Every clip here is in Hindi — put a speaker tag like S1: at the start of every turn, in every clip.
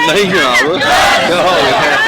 S1: नहीं जनाब, क्या हो गया?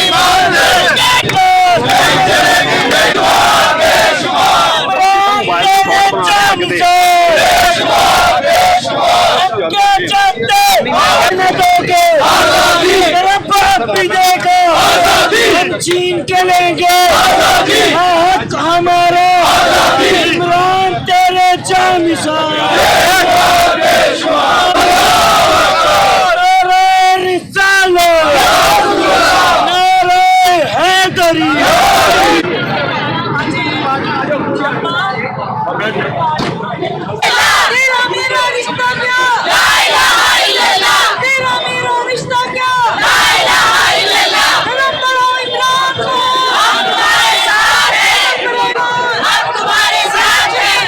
S2: ईमान छीन के लेंगे हक हमारा, इमरान तेरे जानिसार, नारे रिसालत, नारे हैदरी। तेरा मेरा रिश्ता क्या, ला इलाहा इल्लल्लाह, तेरा मेरा रिश्ता क्या, ला इलाहा इल्लल्लाह, हम बड़ो इमरान को, हम तुम्हारे साथ हैं, हम तुम्हारे साथ हैं।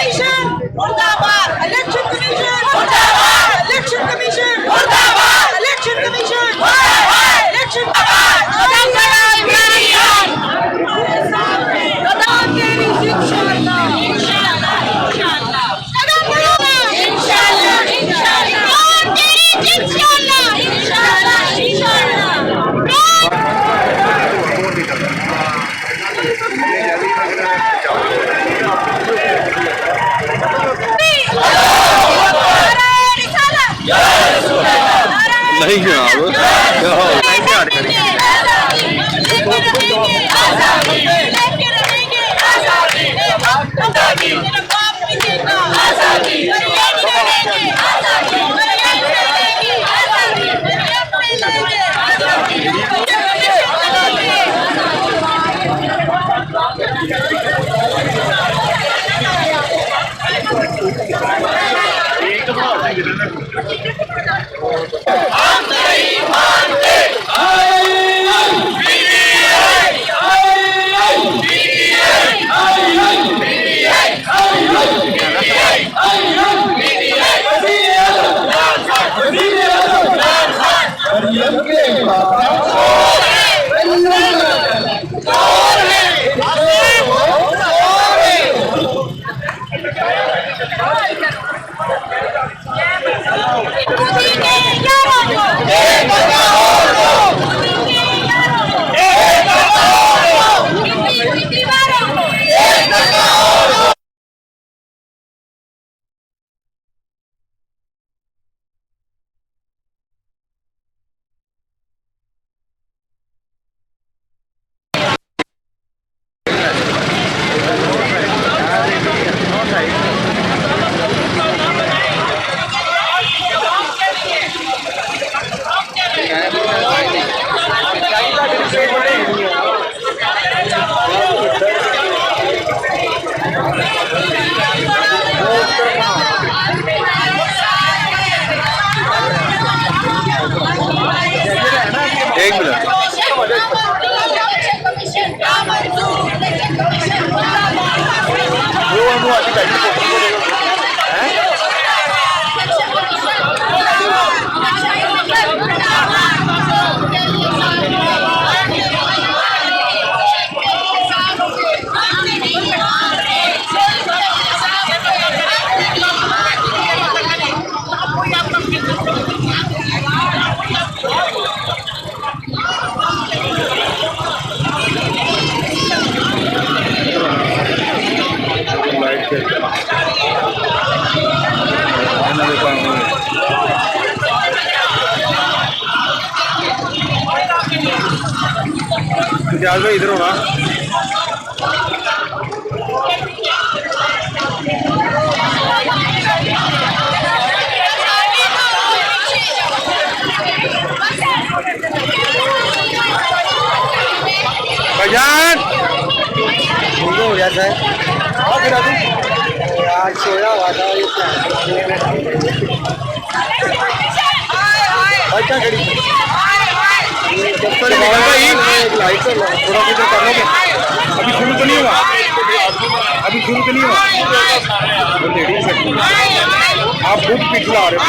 S2: मुर्दाबाद इलेक्शन कमीशन, मुर्दाबाद इलेक्शन कमीशन, मुर्दाबाद इलेक्शन कमीशन, इलेक्शन तेरी इंशाअल्लाह इंशाअल्लाह इंशाअल्लाह इंशाअल्लाह इंशाअल्लाह तेरी इंशाअल्लाह इंशाअल्लाह इंशाअल्लाह।
S1: नहीं जनाब, क्या हो एक मिनट। इतिहास भाई इधर होना। भाईजान हो गया सर, आज सोया हुआ था ये क्या खड़ी लाइट से थोड़ा इधर कर लोगे। अभी शुरू तो नहीं हुआ, अभी शुरू तो नहीं हुआ। आप खुद पिछला रहे हो।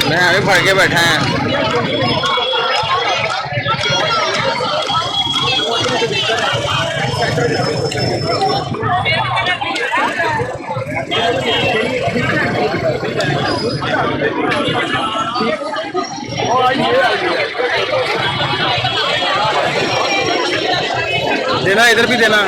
S1: मैं आगे भर के बैठा है। देना, इधर भी देना।